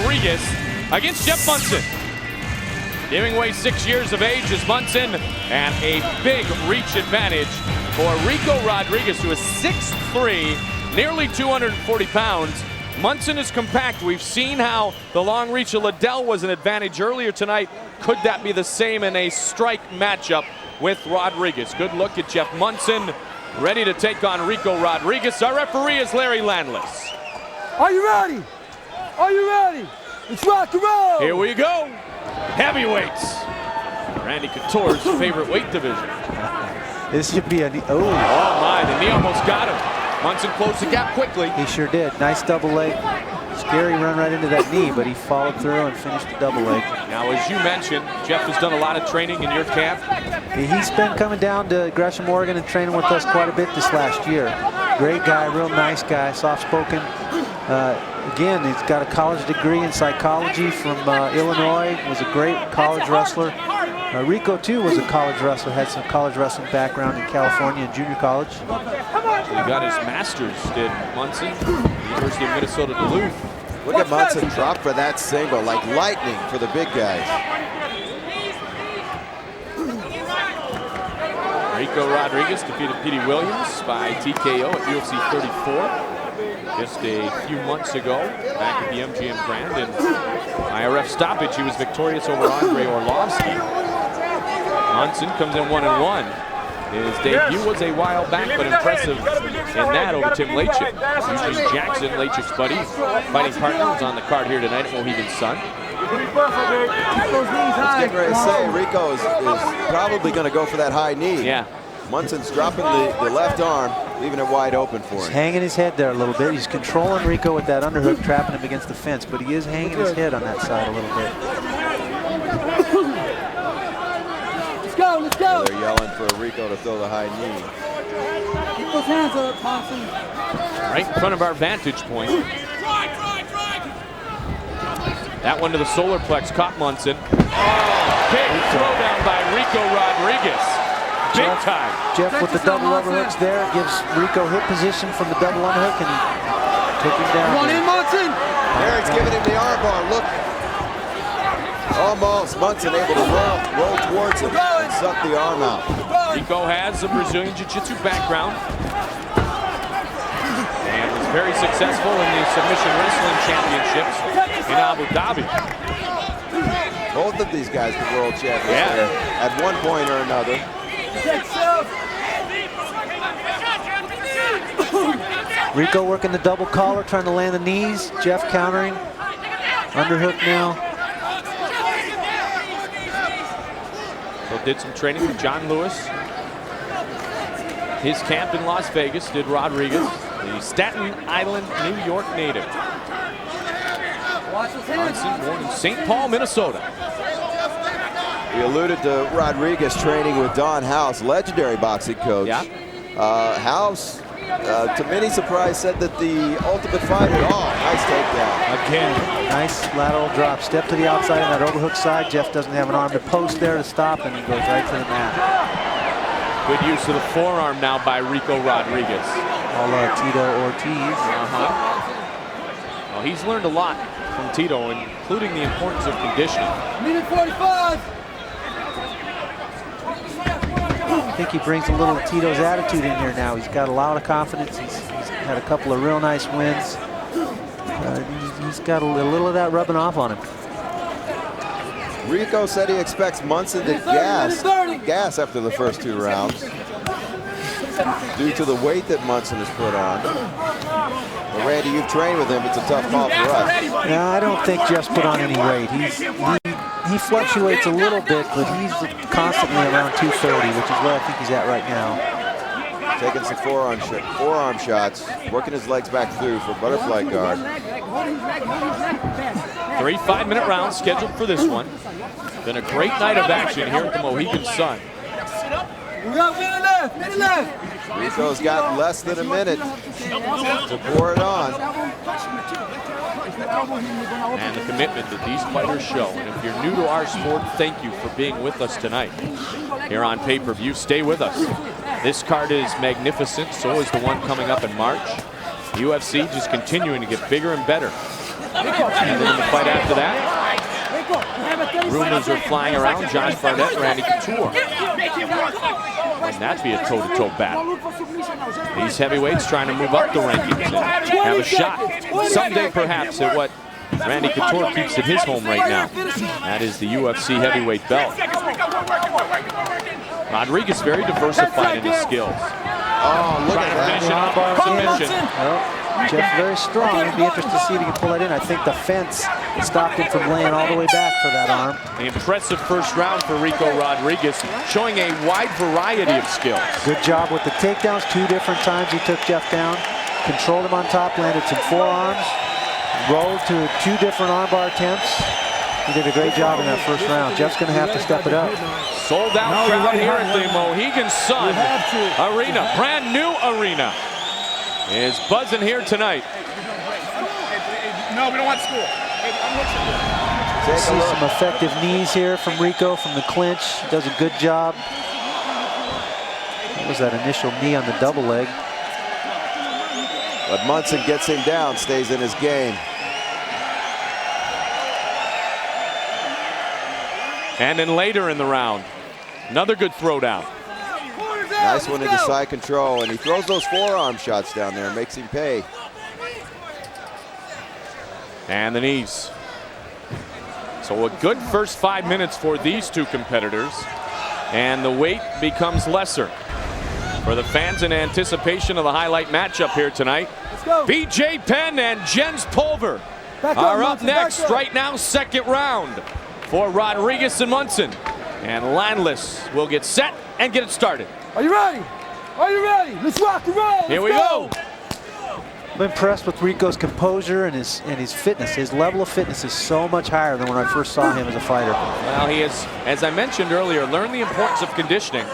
Rodriguez against Jeff Monson. Giving away 6 years of age is Monson, and a big reach advantage for Ricco Rodriguez, who is 6'3", nearly 240 pounds. Monson is compact. We've seen how the long reach of Liddell was an advantage earlier tonight. Could that be the same in a strike matchup with Rodriguez? Good look at Jeff Monson, ready to take on Ricco Rodriguez. Our referee is Larry Landless. Are you ready? Are you ready? Let's rock and roll! Here we go. Heavyweights. Randy Couture's favorite weight division. This should be a knee. Oh my, the knee almost got him. Monson closed the gap quickly. He sure did. Nice double leg. Scary run right into that knee, but he followed through and finished the double leg. Now, as you mentioned, Jeff has done a lot of training in your camp. He's been coming down to Gresham, Oregon and training with us quite a bit this last year. Great guy, real nice guy, soft-spoken. Again, he's got a college degree in psychology from Illinois. Was a great college wrestler. Ricco, too, was a college wrestler, had some college wrestling background in California and junior college. He got his master's, did Monson, University of Minnesota Duluth. Look at Monson drop for that single, like lightning for the big guys. Ricco Rodriguez defeated Petey Williams by TKO at UFC 34 just a few months ago, back at the MGM Grand. And IRF stoppage, he was victorious over Andre Orlovsky. Monson comes in 1-1. His debut was a while back, but impressive in that over Tim Lachik. Eugene Jackson, Lachik's buddy, fighting partner, was on the card here tonight at Mohegan Sun. I was getting ready to say, Ricco is probably going to go for that high knee. Yeah. Monson's dropping the left arm, leaving it wide open for him. He's hanging his head there a little bit. He's controlling Ricco with that underhook, trapping him against the fence, but he is hanging his head on that side a little bit. Let's go, let's go! They're yelling for Ricco to throw the high knee. Keep those hands up, Monson. Right in front of our vantage point. That one to the solar plex caught Monson. Big throwdown by Ricco Rodriguez. Big time. Jeff with the double overhooks there gives Ricco hip position from the double underhook and took him down. Come on in, Monson. Eric's giving him the armbar. Look. Almost. Monson able to roll towards him and suck the arm out. Ricco has a Brazilian Jiu-Jitsu background and was very successful in the submission wrestling championships in Abu Dhabi. Both of these guys were world champions at one point or another. Ricco working the double collar, trying to land the knees. Jeff countering. Underhook now. So did some training with John Lewis. His camp in Las Vegas did Rodriguez, the Staten Island, New York native. Monson born in St. Paul, Minnesota. We alluded to Rodriguez training with Don House, legendary boxing coach. Yeah. House, to many surprise, said that the Ultimate Fighter, nice takedown. Again. Nice lateral drop. Step to the outside on that overhook side. Jeff doesn't have an arm to post there to stop, and he goes right to the mat. Good use of the forearm now by Ricco Rodriguez. Tito Ortiz. Well, he's learned a lot from Tito, including the importance of conditioning. Minute 45. I think he brings a little Tito's attitude in here now. He's got a lot of confidence. He's had a couple of real nice wins. He's got a little of that rubbing off on him. Ricco said he expects Monson to gas after the first 2 rounds due to the weight that Monson has put on. Well, Randy, you've trained with him. It's a tough call for us. No, I don't think Jeff's put on any weight. He fluctuates a little bit, but he's constantly around 230, which is where I think he's at right now. Taking some forearm shots, working his legs back through for butterfly guard. 3 5-minute rounds scheduled for this one. Been a great night of action here at the Mohegan Sun. We got minute left. Ricco's got less than a minute to pour it on. And the commitment that these fighters show. And if you're new to our sport, thank you for being with us tonight. Here on pay-per-view, stay with us. This card is magnificent, so is the one coming up in March. UFC just continuing to get bigger and better. And then in the fight after that, rumors are flying around. Josh Barnett, Randy Couture. And that'd be a toe-to-toe battle. These heavyweights trying to move up the rankings and have a shot someday perhaps at what Randy Couture keeps at his home right now. That is the UFC heavyweight belt. Rodriguez very diversified in his skills. Oh, look at that. Submission. Well, Jeff very strong. It'd be interesting to see if he can pull that in. I think the fence stopped him from laying all the way back for that arm. The impressive first round for Ricco Rodriguez, showing a wide variety of skills. Good job with the takedowns. 2 different times he took Jeff down. Controlled him on top, landed some forearms. Rolled to 2 different armbar attempts. He did a great job in that first round. Jeff's going to have to step it up. Sold out crowd here at the Mohegan Sun Arena. Brand new arena is buzzing here tonight. No, we don't want school. See some effective knees here from Ricco from the clinch. Does a good job. What was that initial knee on the double leg? But Monson gets him down, stays in his game. And then later in the round, another good throwdown. Nice one into side control, and he throws those forearm shots down there, makes him pay. And the knees. So a good first 5 minutes for these 2 competitors, and the weight becomes lesser. For the fans in anticipation of the highlight matchup here tonight, BJ Penn and Jens Pulver are up next right now, second round for Rodriguez and Monson. And Landless will get set and get it started. Are you ready? Are you ready? Let's rock and roll. Here we go. I'm impressed with Ricco's composure and his fitness. His level of fitness is so much higher than when I first saw him as a fighter. Well, he has, as I mentioned earlier, learned the importance of conditioning.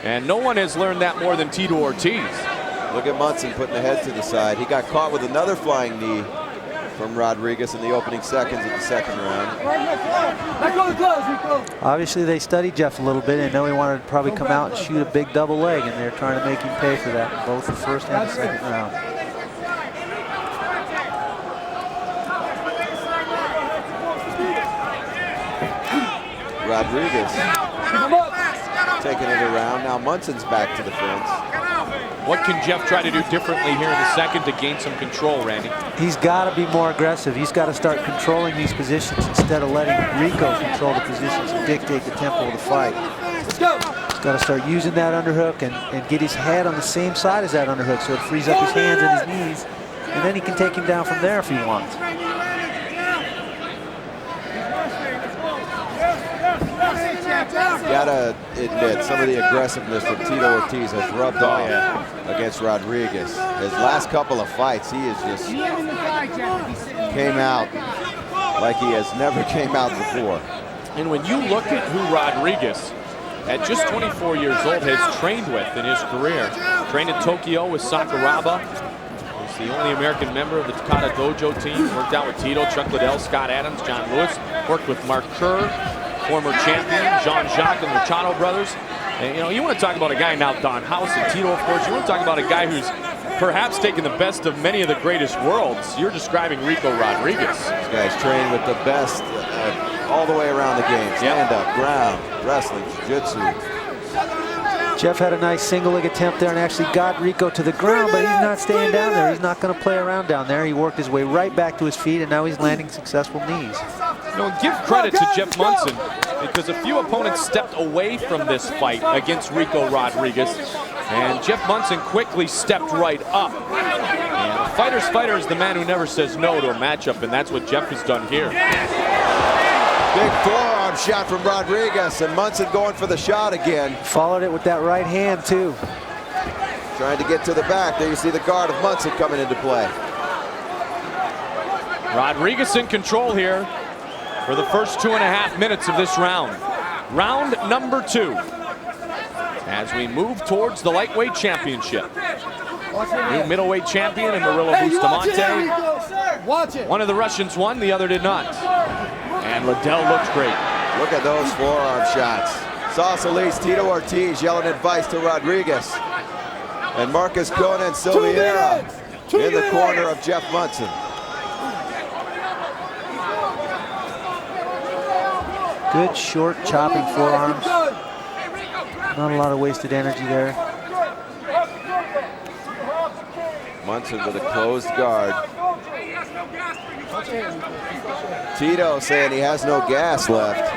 And no one has learned that more than Tito Ortiz. Look at Monson putting the head to the side. He got caught with another flying knee from Rodriguez in the opening seconds of the second round. Obviously, they studied Jeff a little bit and know he wanted to probably come out and shoot a big double leg, and they're trying to make him pay for that in both the first and the second round. Rodriguez taking it around. Now Monson's back to the fence. What can Jeff try to do differently here in the second to gain some control, Randy? He's got to be more aggressive. He's got to start controlling these positions instead of letting Ricco control the positions and dictate the tempo of the fight. He's got to start using that underhook and get his head on the same side as that underhook so it frees up his hands and his knees, and then he can take him down from there if he wants. Gotta admit, some of the aggressiveness that Tito Ortiz has rubbed off against Rodriguez. His last couple of fights, he has just came out like he has never came out before. And when you look at who Rodriguez, at just 24 years old, has trained with in his career, trained in Tokyo with Sakuraba, he's the only American member of the Takada Dojo team, worked out with Tito, Chuck Liddell, Scott Adams, John Lewis, worked with Mark Kerr, former champion, Jean-Jacques and Luciano brothers. And, you know, you want to talk about a guy now, Don House and Tito, of course. You want to talk about a guy who's perhaps taken the best of many of the greatest worlds. You're describing Ricco Rodriguez. This guy's trained with the best all the way around the game. Stand up, ground, wrestling, jiu-jitsu. Jeff had a nice single leg attempt there and actually got Ricco to the ground, but he's not staying down there. He's not going to play around down there. He worked his way right back to his feet, and now he's landing successful knees. You know, give credit to Jeff Monson, because a few opponents stepped away from this fight against Ricco Rodriguez, and Jeff Monson quickly stepped right up. And a fighter's fighter is the man who never says no to a matchup, and that's what Jeff has done here. Big forearm shot from Rodriguez, and Monson going for the shot again. Followed it with that right hand, too. Trying to get to the back. There you see the guard of Monson coming into play. Rodriguez in control here for the first 2.5 minutes of this round. Round number 2. As we move towards the lightweight championship. New middleweight champion in Murillo Bustamante. Watch it. One of the Russians won, the other did not. And Liddell looks great. Look at those forearm shots. Sauce Elise, Tito Ortiz yelling advice to Rodriguez. And Marcus Kona and Silveira in the corner of Jeff Monson. Good short chopping forearms. Not a lot of wasted energy there. Monson with a closed guard. Tito saying he has no gas left.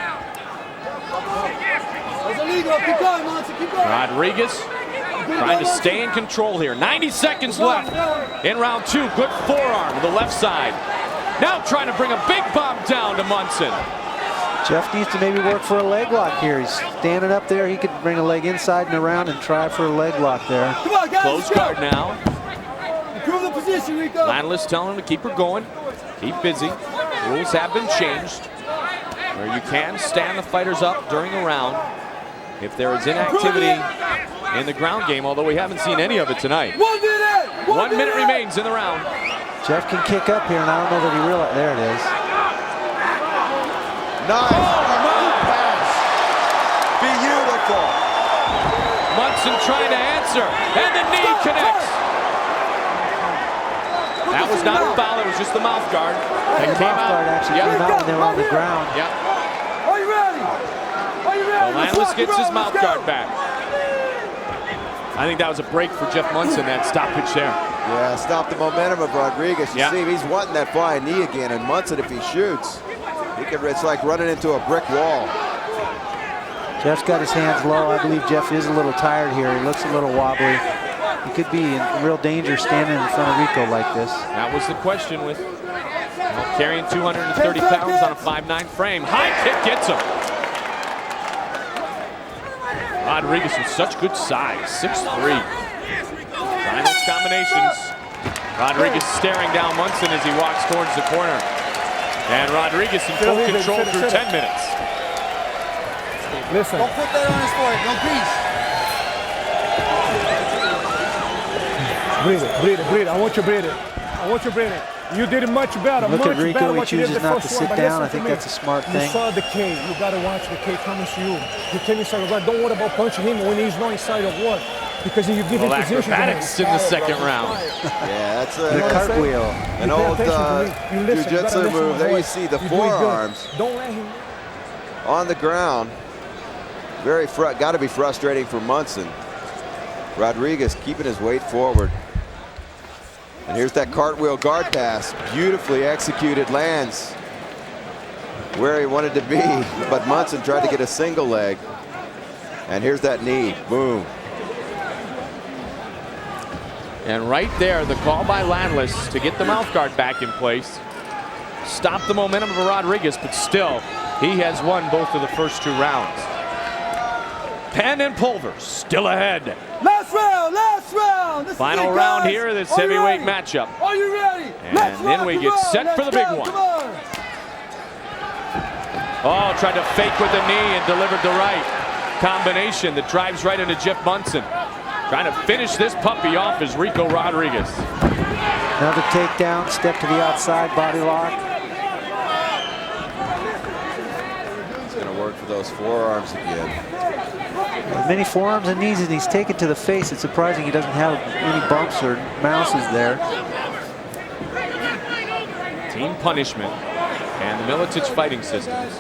Rodriguez trying to stay in control here. 90 seconds left in round 2. Good forearm to the left side. Now trying to bring a big bomb down to Monson. Jeff needs to maybe work for a leg lock here. He's standing up there. He could bring a leg inside and around and try for a leg lock there. Close guard now. Improve the position, Ricco. Analysts telling him to keep her going. Keep busy. Rules have been changed, where you can stand the fighters up during a round if there is inactivity in the ground game, although we haven't seen any of it tonight. 1 minute! 1 minute remains in the round. Jeff can kick up here, and I don't know that he realized. There it is. Nice pass. Beautiful. Monson trying to answer, and the knee connects. That was not a foul, it was just the mouth guard. The mouth guard actually came out when they were on the ground. Yep. Are you ready? Are you ready? Landless gets his mouth guard back. I think that was a break for Jeff Monson, that stoppage there. Yeah, stop the momentum of Rodriguez. You see, he's wanting that flying knee again, and Monson, if he shoots, it's like running into a brick wall. Jeff's got his hands low. I believe Jeff is a little tired here. He looks a little wobbly. He could be in real danger standing in front of Ricco like this. That was the question with carrying 230 pounds on a 5'9" frame. High kick gets him. Rodriguez with such good size, 6'3". Final combinations. Rodriguez staring down Monson as he walks towards the corner. And Rodriguez in full control through 10 minutes. Listen. Don't put that on his forehead. No peace. Breathe it, breathe it, breathe it. I want you to breathe it. I want you to breathe it. You did it much better. Look at Ricco, he chooses not to first sit one, down. I think that's a smart thing. You saw the K. You got to watch the K coming to you. You came inside the guard. Don't worry about punching him when he's not inside of what. Because if you give him position. Acrobatics in the second round. Yeah, that's The cartwheel. an old jiu-jitsu move. There you see the forearms Don't let him. on the ground. Got to be frustrating for Monson. Rodriguez keeping his weight forward. And here's that cartwheel guard pass. Beautifully executed, lands where he wanted to be. But Monson tried to get a single leg. And here's that knee. Boom. And right there, the call by Landless to get the mouth guard back in place. Stop the momentum of Rodriguez, but still, he has won both of the first 2 rounds. Penn and Pulver still ahead. Last round, last round. This Final is it, round guys. here of this Are you heavyweight ready? matchup. Are you ready? And Let's then rock we and get roll. set for the Let's big go. one. Come on. Oh, tried to fake with the knee and delivered the right. Combination that drives right into Jeff Monson. Trying to finish this puppy off is Ricco Rodriguez. Another takedown, step to the outside, body lock. He's going to work for those forearms again. As many forearms and knees as he's taken to the face, it's surprising he doesn't have any bumps or mouses there. Team punishment and the Milicic fighting systems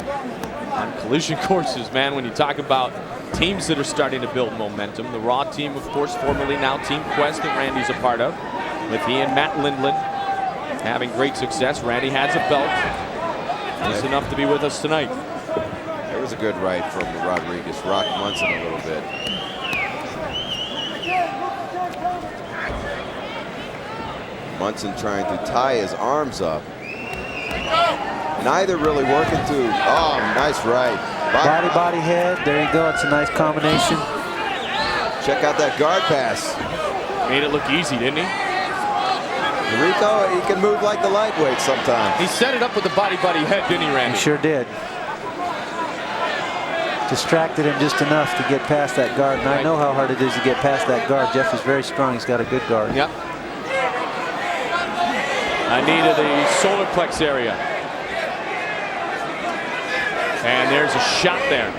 on collision courses, man, when you talk about teams that are starting to build momentum. The Raw team, of course, formerly now Team Quest that Randy's a part of, with he and Matt Lindland having great success. Randy has a belt. That's enough to be with us tonight. There was a good right from Rodriguez. Rocked Monson a little bit. Monson trying to tie his arms up. Neither really working to. Oh, nice right. Body, head. There you go. It's a nice combination. Check out that guard pass. Made it look easy, didn't he? Ricco, he can move like the lightweight sometimes. He set it up with the body head, didn't he, Randy? He sure did. Distracted him just enough to get past that guard. And I know how hard it is to get past that guard. Jeff is very strong. He's got a good guard. Yep. I needed the solar plex area. And there's a shot there.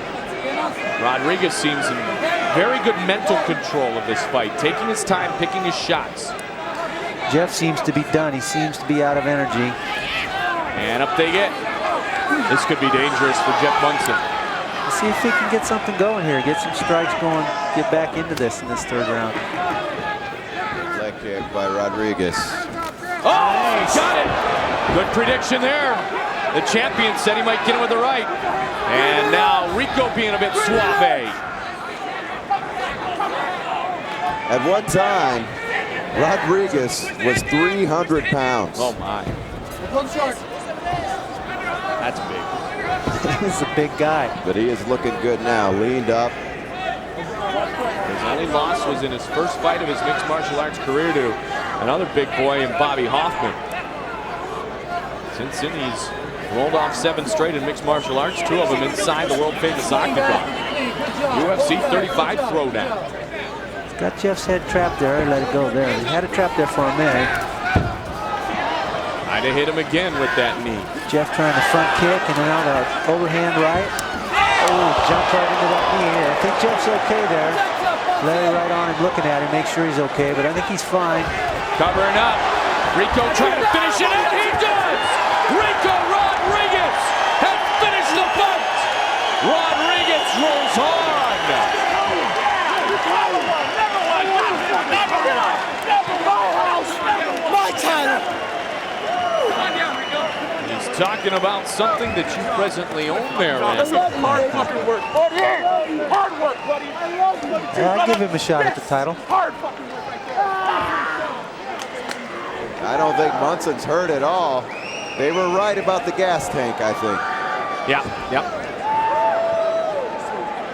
Rodriguez seems in very good mental control of this fight, taking his time, picking his shots. Jeff seems to be done. He seems to be out of energy. And up they get. This could be dangerous for Jeff Monson. Let's see if he can get something going here, get some strikes going, get back into this in this third round. Leg kick by Rodriguez. Oh, he got it. Good prediction there. The champion said he might get it with the right. And now Ricco being a bit suave. At one time, Rodriguez was 300 pounds. Oh my. That's big. He's a big guy. But he is looking good now, leaned up. His only loss was in his first fight of his mixed martial arts career to another big boy in Bobby Hoffman. Since then, he's rolled off 7 straight in mixed martial arts, 2 of them inside the world-famous octagon. UFC 35 throwdown. He's got Jeff's head trapped there. Let it go there. He had it trapped there for a minute. Tried to hit him again with that knee. Jeff trying to front kick and then out the overhand right. Oh, jump right into that knee. I think Jeff's okay there. Larry right on him, looking at him, make sure he's okay, but I think he's fine. Covering up. Ricco trying to finish it, and he does! Ricco Rodriguez has finished the fight! Rodriguez rolls on! He's talking about something that you presently own there, man. Hard fucking work. Hard work, buddy. I'll give him a shot at the title. Hard fucking work right there. I don't think Monson's hurt at all. They were right about the gas tank, I think. Yeah.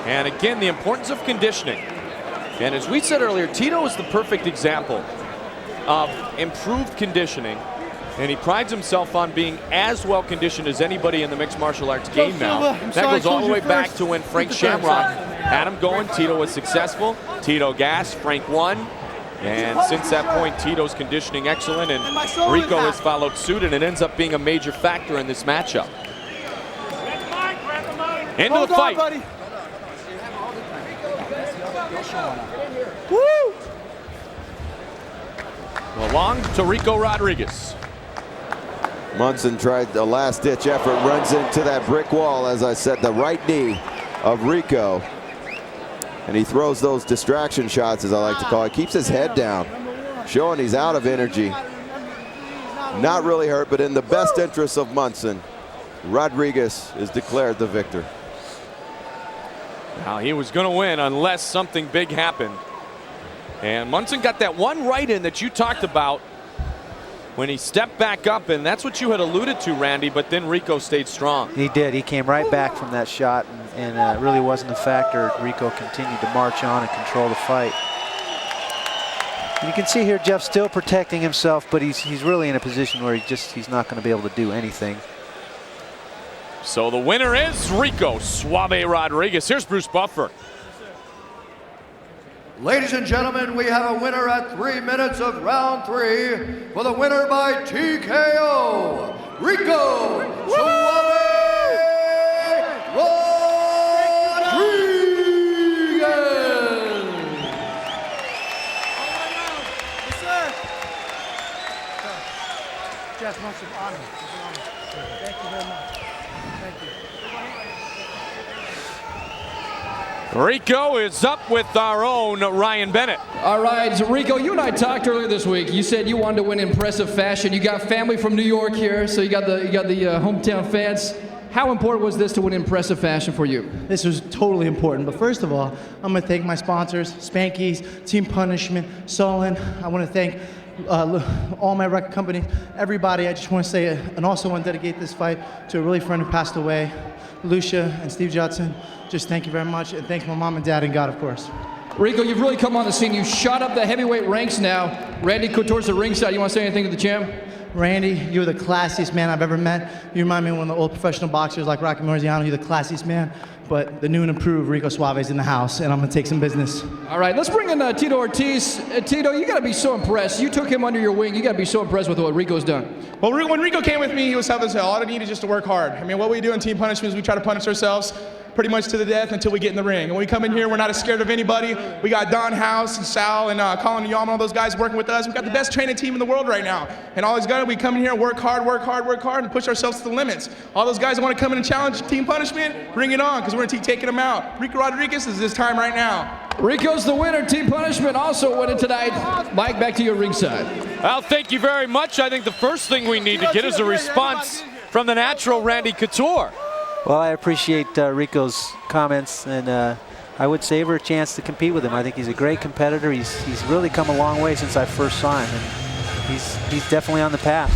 And again, the importance of conditioning. And as we said earlier, Tito is the perfect example of improved conditioning. And he prides himself on being as well conditioned as anybody in the mixed martial arts game now. That goes all the way back to when Frank Shamrock had him going. Tito was successful. Tito gassed, Frank won. And since that point, Tito's conditioning excellent, and Ricco has followed suit, and it ends up being a major factor in this matchup. Into the fight. Woo! Along to Ricco Rodriguez. Monson tried the last-ditch effort, runs into that brick wall, as I said, the right knee of Ricco. And he throws those distraction shots, as I like to call it. Keeps his head down, showing he's out of energy. Not really hurt, but in the best interest of Monson, Rodriguez is declared the victor. Now, he was going to win unless something big happened. And Monson got that one right in that you talked about when he stepped back up, and that's what you had alluded to, Randy, but then Ricco stayed strong. He did. He came right back from that shot, and it really wasn't a factor. Ricco continued to march on and control the fight. And you can see here Jeff still protecting himself, but he's really in a position where he's not going to be able to do anything. So the winner is Ricco Suave Rodriguez. Here's Bruce Buffer. Ladies and gentlemen, we have a winner at 3 minutes of round 3 for the winner by TKO, Ricco Suave Rodriguez. Yes, sir. Jeff Monson, honor. Thank you very much. Thank you. Ricco is up with our own Ryan Bennett. All right, so Ricco, you and I talked earlier this week. You said you wanted to win impressive fashion. You got family from New York here, so you got the hometown fans. How important was this to win impressive fashion for you? This was totally important. But first of all, I'm going to thank my sponsors, Spanky's, Team Punishment, Solon. I want to thank all my record companies, everybody. I just want to say, and also want to dedicate this fight to a really friend who passed away, Lucia and Steve Judson. Just thank you very much, and thank my mom and dad and God, of course. Ricco, you've really come on the scene. You shot up the heavyweight ranks now. Randy Couture's the ringside. You want to say anything to the champ? Randy, you're the classiest man I've ever met. You remind me of one of the old professional boxers like Rocky Marziano. You're the classiest man. but the new and improved Ricco Suave's in the house, and I'm gonna take some business. All right, let's bring in Tito Ortiz. Tito, you gotta be so impressed. You took him under your wing. You gotta be so impressed with what Ricco's done. Well, when Ricco came with me, he was tough as hell. All I need is just to work hard. I mean, what we do in team punishment is we try to punish ourselves pretty much to the death until we get in the ring. And when we come in here, we're not as scared of anybody. We got Don House and Sal and Colin Yama and all those guys working with us. We've got the best training team in the world right now. And all these guys, we come in here, work hard, and push ourselves to the limits. All those guys that want to come in and challenge team punishment, bring it on, because we're going to keep taking them out. Ricco Rodriguez is this time right now. Ricco's the winner. Team punishment also winning tonight. Mike, back to your ringside. Well, thank you very much. I think the first thing we need to get is a response from the natural Randy Couture. Well, I appreciate Ricco's comments, and I would savor a chance to compete with him. I think he's a great competitor. He's really come a long way since I first saw him, and he's definitely on the path.